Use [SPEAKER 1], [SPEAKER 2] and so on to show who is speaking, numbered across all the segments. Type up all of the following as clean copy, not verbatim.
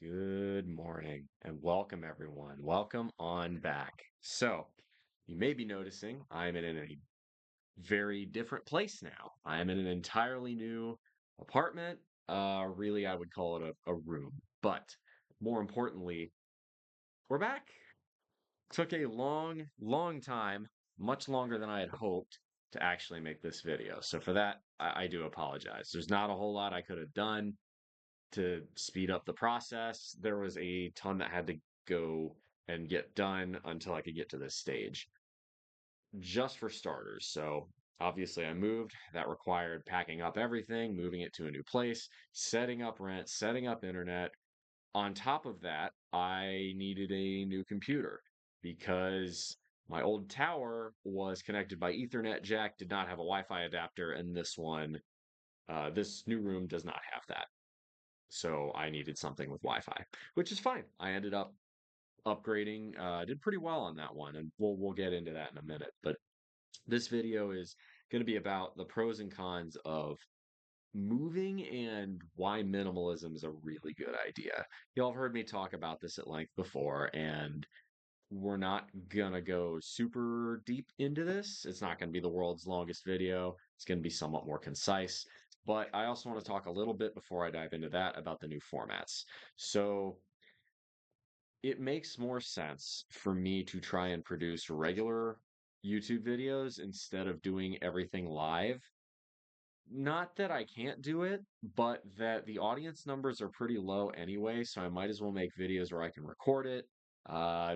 [SPEAKER 1] Good morning and welcome, everyone. Welcome on back. So, you may be noticing I'm in a very different place now. I am in an entirely new apartment. Really, I would call it a room. But more importantly, we're back. Took a long, long time, much longer than I had hoped to actually make this video. So, for that, I do apologize. There's not a whole lot I could have done to speed up the process. There was a ton that had to go and get done until I could get to this stage, just for starters. So obviously, I moved. That required packing up everything, moving it to a new place, setting up rent, setting up internet. On top of that, I needed a new computer because my old tower was connected by Ethernet jack, did not have a Wi Fi adapter, and this new room does not have that. So I needed something with Wi-Fi, which is fine. I ended up upgrading, did pretty well on that one, and we'll get into that in a minute. But this video is going to be about the pros and cons of moving and why minimalism is a really good idea. Y'all have heard me talk about this at length before, and we're not gonna go super deep into this. It's not gonna be the world's longest video. It's gonna be somewhat more concise. But I also want to talk a little bit before I dive into that about the new formats. So it makes more sense for me to try and produce regular YouTube videos instead of doing everything live. Not that I can't do it, but that the audience numbers are pretty low anyway, so I might as well make videos where I can record it.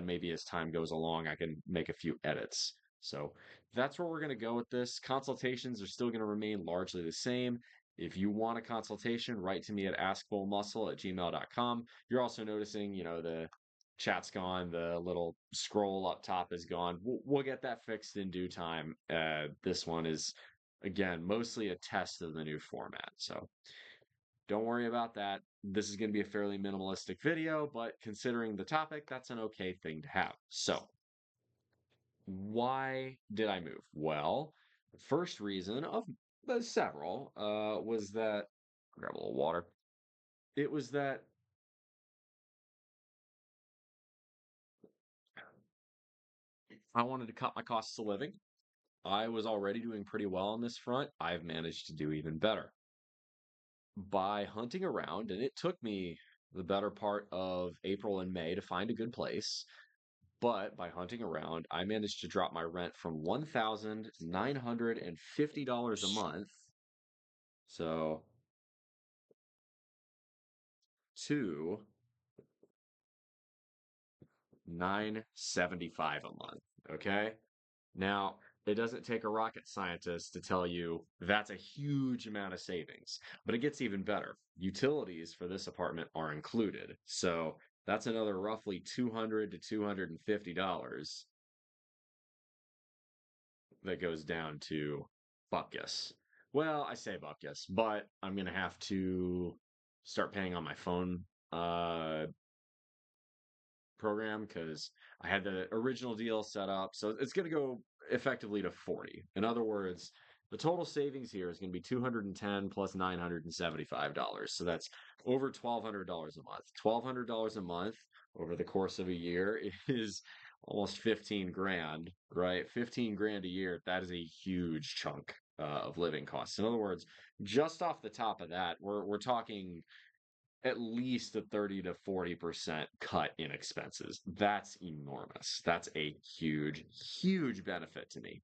[SPEAKER 1] Maybe as time goes along, I can make a few edits. So that's where we're going to go with this. Consultations are still going to remain largely the same. If you want a consultation, write to me at askbullmuscle@gmail.com. You're also noticing, the chat's gone, the little scroll up top is gone. We'll get that fixed in due time. This one is again, mostly a test of the new format. So don't worry about that. This is going to be a fairly minimalistic video, but considering the topic, that's an okay thing to have. So, why did I move? Well, the first reason of the several was that, grab a little water. It was that I wanted to cut my costs of living. I was already doing pretty well on this front. I've managed to do even better by hunting around, and it took me the better part of April and May to find a good place. But by hunting around, I managed to drop my rent from $1,950 a month, so to 975 a month. Okay. Now, it doesn't take a rocket scientist to tell you that's a huge amount of savings, but it gets even better. Utilities for this apartment are included. So that's another roughly $200 to $250 that goes down to Buckus. Well, I say Buckus, but I'm going to have to start paying on my phone program because I had the original deal set up. So it's going to go effectively to 40. In other words, the total savings here is going to be 210 plus $975. So that's over $1,200 a month. $1,200 a month over the course of a year is almost 15 grand, right? 15 grand a year. That is a huge chunk of living costs. In other words, just off the top of that, we're talking at least a 30 to 40% cut in expenses. That's enormous. That's a huge, huge benefit to me.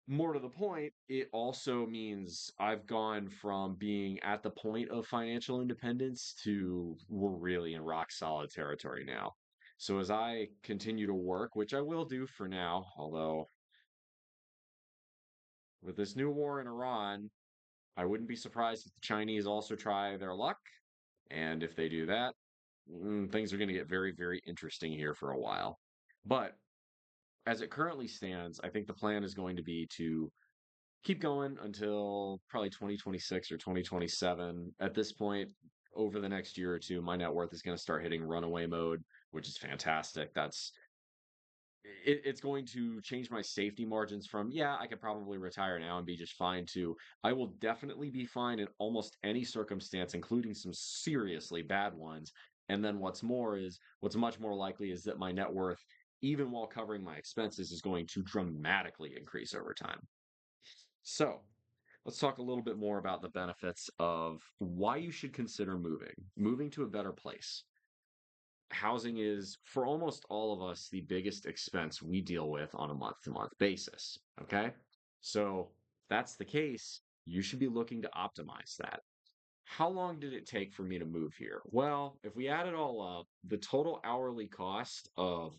[SPEAKER 1] More to the point, it also means I've gone from being at the point of financial independence to we're really in rock solid territory now. So as I continue to work, which I will do for now, although with this new war in Iran, I wouldn't be surprised if the Chinese also try their luck. And if they do that, things are going to get very, very interesting here for a while. But as it currently stands, I think the plan is going to be to keep going until probably 2026 or 2027. At this point, over the next year or two, my net worth is going to start hitting runaway mode, which is fantastic. It's going to change my safety margins from, yeah, I could probably retire now and be just fine, to I will definitely be fine in almost any circumstance, including some seriously bad ones, And then what's much more likely is that my net worth, even while covering my expenses, is going to dramatically increase over time. So let's talk a little bit more about the benefits of why you should consider moving to a better place. Housing is, for almost all of us, the biggest expense we deal with on a month to month basis. Okay. So if that's the case, you should be looking to optimize that. How long did it take for me to move here? Well, if we add it all up, the total hourly cost of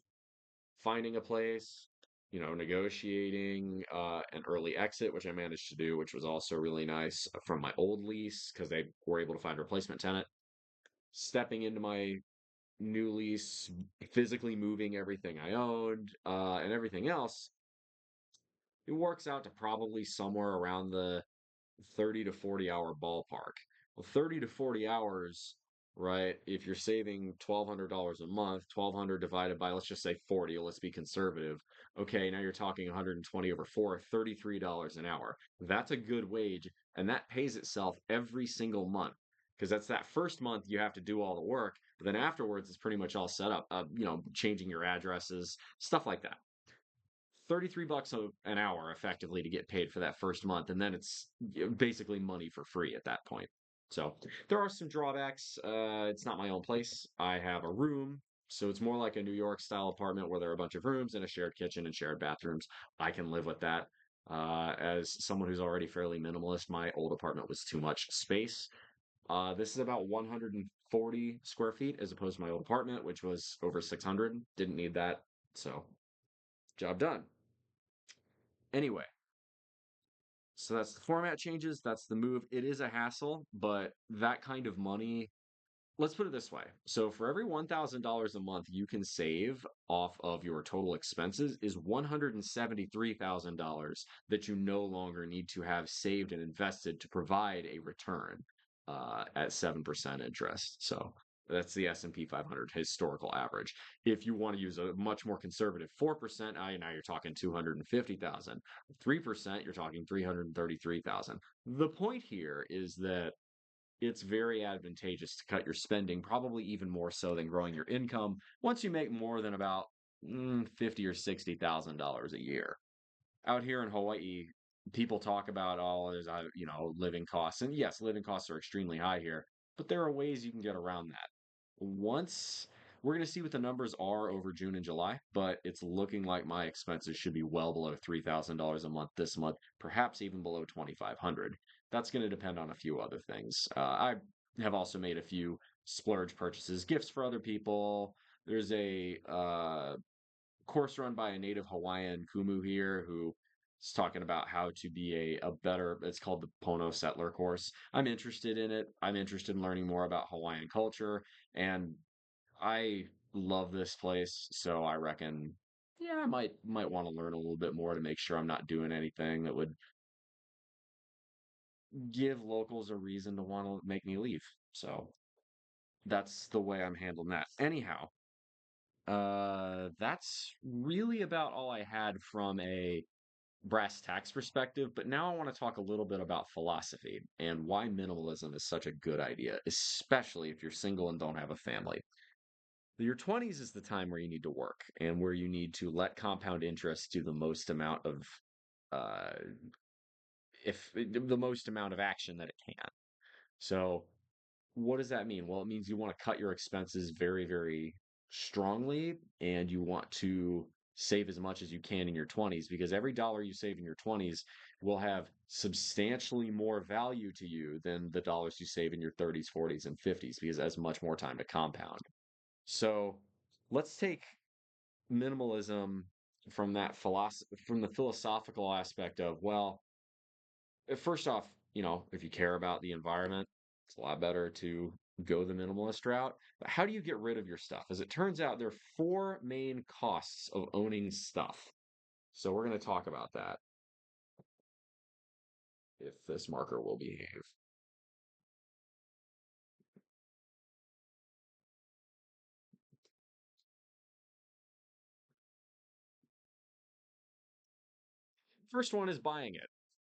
[SPEAKER 1] finding a place, negotiating an early exit, which I managed to do, which was also really nice from my old lease because they were able to find a replacement tenant, stepping into my new lease, physically moving everything I owned, and everything else, it works out to probably somewhere around the 30 to 40 hour ballpark. Well, 30 to 40 hours, right? If you're saving $1,200 a month, 1,200 divided by, let's just say 40, let's be conservative. Okay, now you're talking 120 over 4, $33 an hour. That's a good wage, and that pays itself every single month. Because that's that first month you have to do all the work, but then afterwards it's pretty much all set up. Changing your addresses, stuff like that. 33 bucks an hour effectively to get paid for that first month, and then it's basically money for free at that point. So there are some drawbacks. It's not my own place. I have a room, so it's more like a New York style apartment where there are a bunch of rooms and a shared kitchen and shared bathrooms. I can live with that. As someone who's already fairly minimalist, my old apartment was too much space. This is about 140 square feet as opposed to my old apartment, which was over 600. Didn't need that. So, job done. Anyway, so that's the format changes. That's the move. It is a hassle, but that kind of money, let's put it this way. So for every $1,000 a month you can save off of your total expenses is $173,000 that you no longer need to have saved and invested to provide a return at 7% interest. So that's the S&P 500 historical average. If you want to use a much more conservative 4%, now you're talking 250,000. 3%, you're talking 333,000. The point here is that it's very advantageous to cut your spending, probably even more so than growing your income once you make more than about 50 or $60,000 a year. Out here in Hawaii, people talk about all is living costs, and yes, living costs are extremely high here, but there are ways you can get around that. Once we're going to see what the numbers are over June and July, but it's looking like my expenses should be well below $3,000 a month this month, perhaps even below 2,500. That's going to depend on a few other things. I have also made a few splurge purchases, gifts for other people. There's a course run by a native Hawaiian Kumu here who is talking about how to be a better, it's called the Pono Settler course. I'm interested in it. I'm interested in learning more about Hawaiian culture, and I love this place, so I reckon, yeah, I might want to learn a little bit more to make sure I'm not doing anything that would give locals a reason to want to make me leave. So that's the way I'm handling that. Anyhow, that's really about all I had from a brass tacks perspective, but now I want to talk a little bit about philosophy and why minimalism is such a good idea, especially if you're single and don't have a family. Your 20s is the time where you need to work and where you need to let compound interest do the most amount of uh if the most amount of action that it can. So what does that mean? Well, it means you want to cut your expenses very, very strongly, and you want to save as much as you can in your 20s because every dollar you save in your 20s will have substantially more value to you than the dollars you save in your 30s, 40s, and 50s because it has much more time to compound. So let's take minimalism from the philosophical aspect of, well, first off, if you care about the environment, it's a lot better to go the minimalist route. But how do you get rid of your stuff? As it turns out, there are four main costs of owning stuff. So we're going to talk about that if this marker will behave. First one is buying it.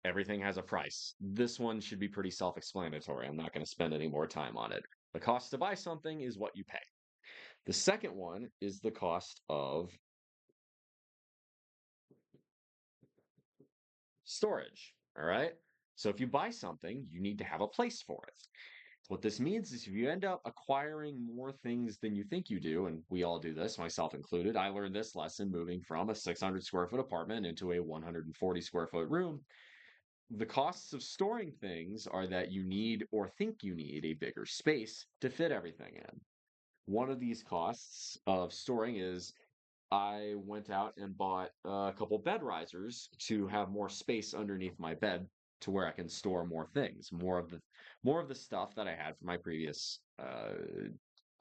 [SPEAKER 1] Everything has a price. This one should be pretty self explanatory. I'm not going to spend any more time on it. The cost to buy something is what you pay. The second one is the cost of storage. All right. So if you buy something, you need to have a place for it. What this means is if you end up acquiring more things than you think you do, and we all do this, myself included, I learned this lesson moving from a 600 square foot apartment into a 140 square foot room. The costs of storing things are that you need or think you need a bigger space to fit everything in. One of these costs of storing is I went out and bought a couple bed risers to have more space underneath my bed to where I can store more things, more of the stuff that I had from my previous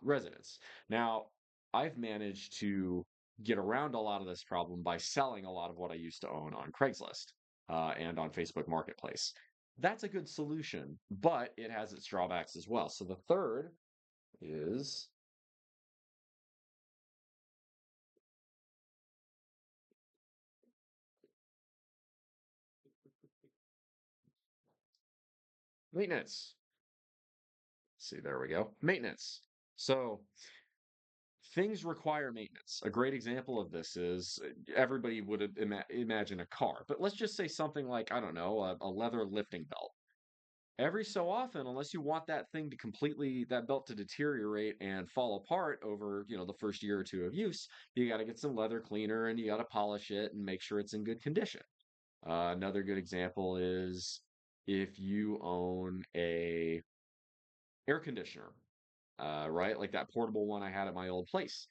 [SPEAKER 1] residence. Now, I've managed to get around a lot of this problem by selling a lot of what I used to own on Craigslist and on Facebook Marketplace. That's a good solution, but it has its drawbacks as well. So the third is maintenance. See, there we go. Maintenance. So things require maintenance. A great example of this is everybody would imagine a car, but let's just say something like, I don't know, a leather lifting belt. Every so often, unless you want that thing to that belt to deteriorate and fall apart over, the first year or two of use, you got to get some leather cleaner and you got to polish it and make sure it's in good condition. Another good example is if you own a air conditioner, right? Like that portable one I had at my old place.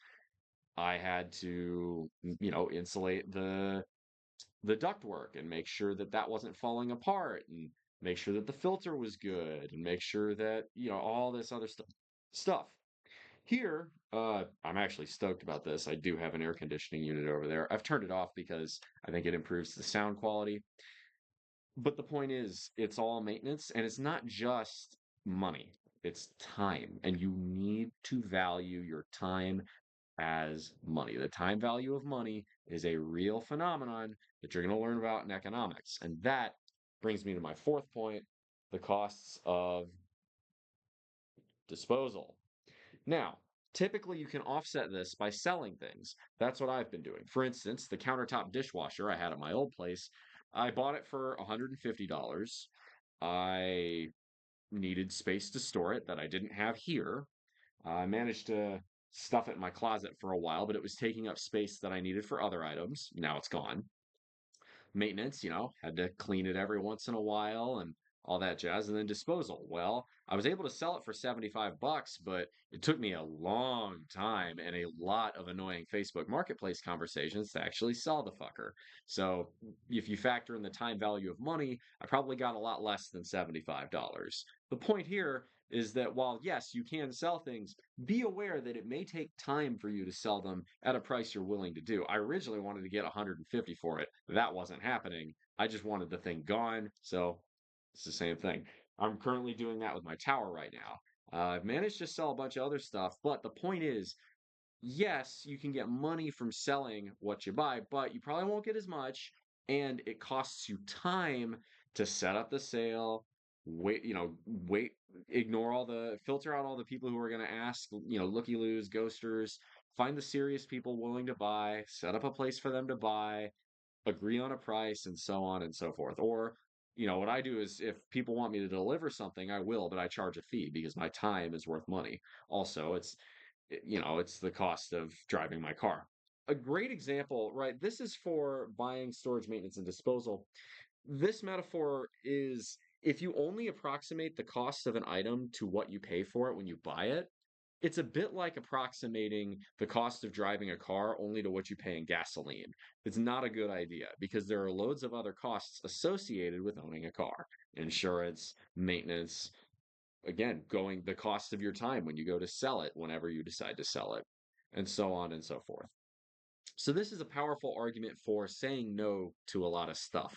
[SPEAKER 1] I had to, insulate the ductwork and make sure that that wasn't falling apart and make sure that the filter was good and make sure that, all this other stuff. Here, I'm actually stoked about this. I do have an air conditioning unit over there. I've turned it off because I think it improves the sound quality. But the point is, it's all maintenance and it's not just money, it's time. And you need to value your time as money. The time value of money is a real phenomenon that you're going to learn about in economics. And that brings me to my fourth point, the costs of disposal. Now, typically you can offset this by selling things. That's what I've been doing. For instance, the countertop dishwasher I had at my old place, I bought it for $150. I needed space to store it that I didn't have here. I managed to stuff it in my closet for a while, but it was taking up space that I needed for other items. Now it's gone. Maintenance, had to clean it every once in a while and all that jazz. And then disposal. Well, I was able to sell it for 75 bucks, but it took me a long time and a lot of annoying Facebook Marketplace conversations to actually sell the fucker. So if you factor in the time value of money, I probably got a lot less than $75. The point here is that while, yes, you can sell things, be aware that it may take time for you to sell them at a price you're willing to do. I originally wanted to get 150 for it. That wasn't happening. I just wanted the thing gone. So it's the same thing. I'm currently doing that with my tower right now. I've managed to sell a bunch of other stuff, but the point is, yes, you can get money from selling what you buy, but you probably won't get as much. And it costs you time to set up the sale, wait, ignore filter out all the people who are going to ask, looky loos, ghosters, find the serious people willing to buy, set up a place for them to buy, agree on a price, and so on and so forth. Or, what I do is if people want me to deliver something, I will, but I charge a fee because my time is worth money. Also, it's the cost of driving my car. A great example, right? This is for buying, storage, maintenance, and disposal. This metaphor is if you only approximate the cost of an item to what you pay for it when you buy it, it's a bit like approximating the cost of driving a car only to what you pay in gasoline. It's not a good idea because there are loads of other costs associated with owning a car: insurance, maintenance, again, going the cost of your time when you go to sell it, whenever you decide to sell it, and so on and so forth. So, this is a powerful argument for saying no to a lot of stuff.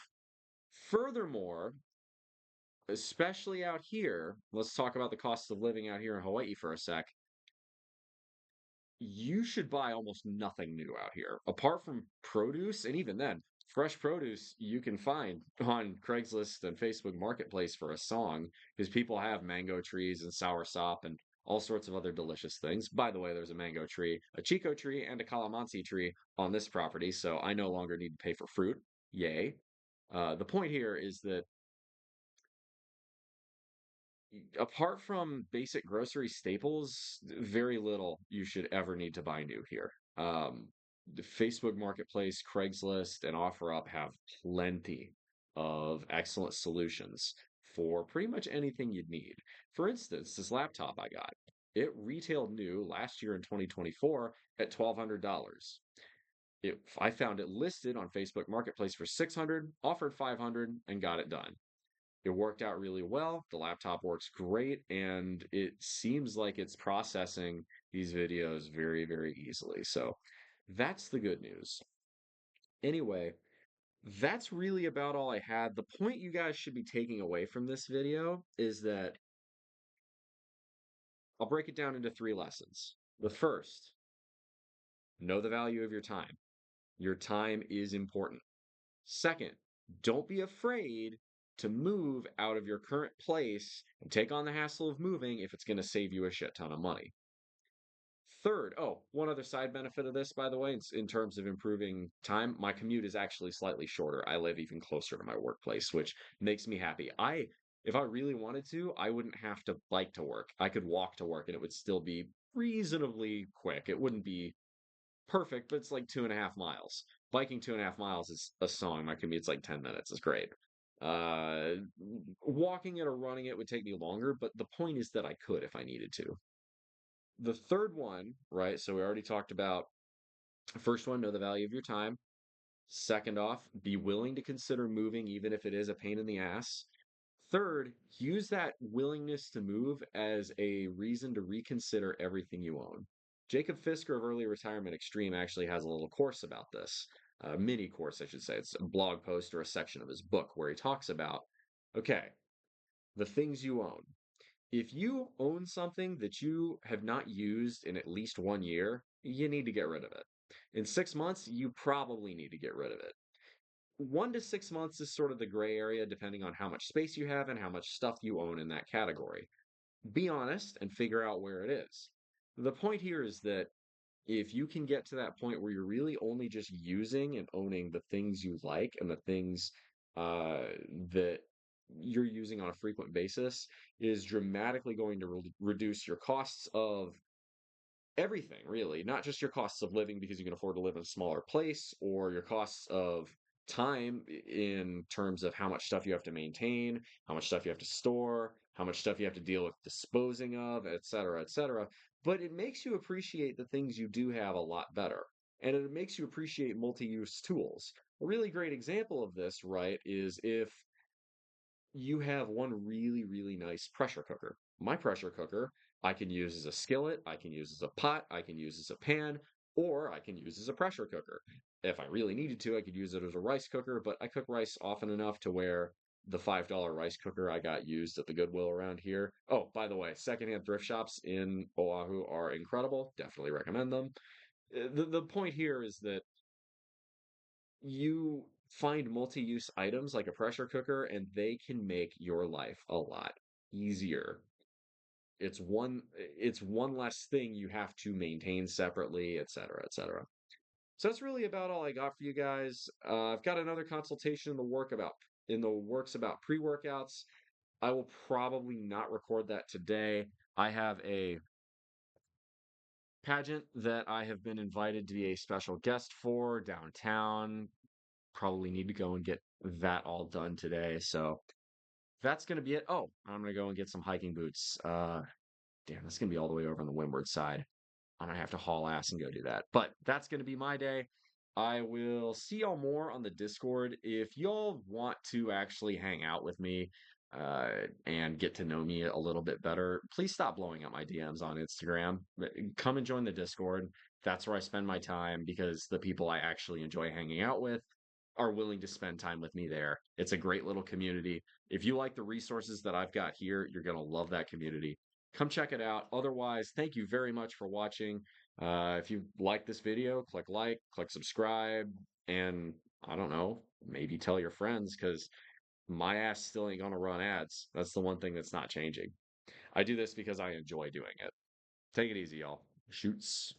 [SPEAKER 1] Furthermore, especially out here, let's talk about the cost of living out here in Hawaii for a sec. You should buy almost nothing new out here, apart from produce, and even then, fresh produce you can find on Craigslist and Facebook Marketplace for a song, because people have mango trees and soursop and all sorts of other delicious things. By the way, there's a mango tree, a chico tree, and a calamansi tree on this property, so I no longer need to pay for fruit. Yay. The point here is that apart from basic grocery staples, very little you should ever need to buy new here. The Facebook Marketplace, Craigslist, and OfferUp have plenty of excellent solutions for pretty much anything you'd need. For instance, this laptop I got, it retailed new last year in 2024 at $1,200. I found it listed on Facebook Marketplace for 600, offered 500, and got it done. It worked out really well. The laptop works great, and it seems like it's processing these videos very, very easily. So that's the good news. Anyway, that's really about all I had. The point you guys should be taking away from this video is that I'll break it down into three lessons. The first, know the value of your time. Your time is important. Second, don't be afraid to move out of your current place and take on the hassle of moving if it's going to save you a shit ton of money. Third, oh, one other side benefit of this, by the way, in terms of improving time, my commute is actually slightly shorter. I live even closer to my workplace, which makes me happy. If I really wanted to, I wouldn't have to bike to work. I could walk to work and it would still be reasonably quick. It wouldn't be perfect, but it's like 2.5 miles. Biking 2.5 miles is a song. My commute's like 10 minutes. It's great. Uh, Walking it or running it would take me longer, but the point is that I could if I needed to. The third one, right? So we already talked about first one, know the value of your time. Second off, be willing to consider moving, even if it is a pain in the ass. Third, use that willingness to move as a reason to reconsider everything you own. Jacob Fisker of Early Retirement Extreme actually has a little course about this, a mini course, I should say. It's a blog post or a section of his book where he talks about, okay, the things you own. If you own something that you have not used in at least 1 year, you need to get rid of it. In 6 months, you probably need to get rid of it. 1 to 6 months is sort of the gray area, depending on how much space you have and how much stuff you own in that category. Be honest and figure out where it is. The point here is that if you can get to that point where you're really only just using and owning the things you like and the things uh, that you're using on a frequent basis, is dramatically going to reduce your costs of everything, really, not just your costs of living because you can afford to live in a smaller place, or your costs of time in terms of how much stuff you have to maintain, how much stuff you have to store, how much stuff you have to deal with disposing of, et cetera, et cetera. But it makes you appreciate the things you do have a lot better. And it makes you appreciate multi use tools. A really great example of this, right, is if you have one really, really nice pressure cooker. My pressure cooker, I can use as a skillet, I can use as a pot, I can use as a pan, or I can use as a pressure cooker. If I really needed to, I could use it as a rice cooker, but I cook rice often enough to where the $5 rice cooker I got used at the Goodwill around here. Oh, by the way, secondhand thrift shops in Oahu are incredible. Definitely recommend them. The point here is that you find multi-use items like a pressure cooker and they can make your life a lot easier. It's one less thing you have to maintain separately, et cetera, et cetera. So that's really about all I got for you guys. I've got another consultation in the works about pre-workouts. I will probably not record that today. I have a pageant that I have been invited to be a special guest for downtown. Probably need to go and get that all done today. So that's going to be it. Oh, I'm going to go and get some hiking boots. Damn, that's going to be all the way over on the windward side. I'm going to have to haul ass and go do that. But that's going to be my day. I will see y'all more on the Discord. If y'all want to actually hang out with me and get to know me a little bit better, please stop blowing up my DMs on Instagram. Come and join the Discord. That's where I spend my time because the people I actually enjoy hanging out with are willing to spend time with me there. It's a great little community. If you like the resources that I've got here, you're going to love that community. Come check it out. Otherwise, thank you very much for watching. If you like this video, click subscribe, and I don't know, maybe tell your friends because my ass still ain't gonna run ads. That's the one thing that's not changing. I do this because I enjoy doing it. Take it easy, y'all. Shoots.